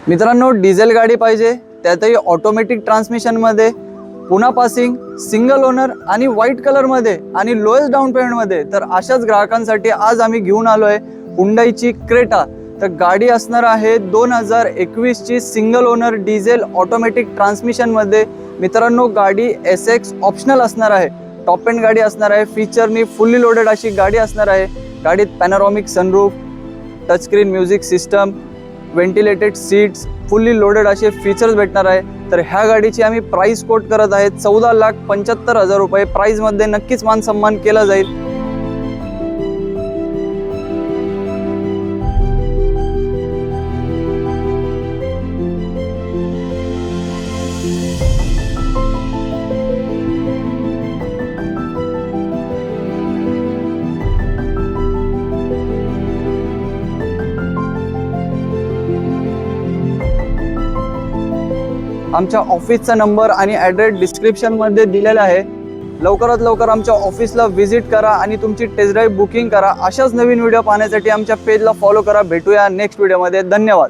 मित्रांनो, डिझेल गाडी पाहिजे त्यातही ऑटोमॅटिक ट्रान्समिशनमध्ये, पुन्हा पासिंग, सिंगल ओनर आणि व्हाईट कलरमध्ये आणि लोएस्ट डाऊन पेमेंटमध्ये, तर अशाच ग्राहकांसाठी आज आम्ही घेऊन आलोय हुंडाईची क्रेटा। तर गाडी असणार आहे 2021 ची सिंगल ओनर डिझेल ऑटोमॅटिक ट्रान्समिशनमध्ये। मित्रांनो, गाडी SX ऑप्शनल असणार आहे, टॉप एंड गाडी असणार आहे, फीचरनी फुल्ली लोडेड अशी गाडी असणार आहे। गाडीत पॅनोरॉमिक sunroof, touch screen music system, ventilated seats, fully loaded असे फीचर्स भेटणार आहे। तर ह्या गाडीची आम्ही प्राइस कोट करत आहे 14,75,000 रुपये। प्राइसमध्ये नक्कीच मान सन्मान केला जाईल। आमच्या ऑफिसचा नंबर आणि ॲड्रेस डिस्क्रिप्शनमध्ये दिलेला आहे। लवकरात लवकर आमच्या ऑफिसला व्हिजिट करा आणि तुमची टेस्ट ड्राईव्ह बुकिंग करा। अशाच नवीन व्हिडिओ पाहण्यासाठी आमच्या पेजला फॉलो करा। भेटूया नेक्स्ट व्हिडिओमध्ये। धन्यवाद।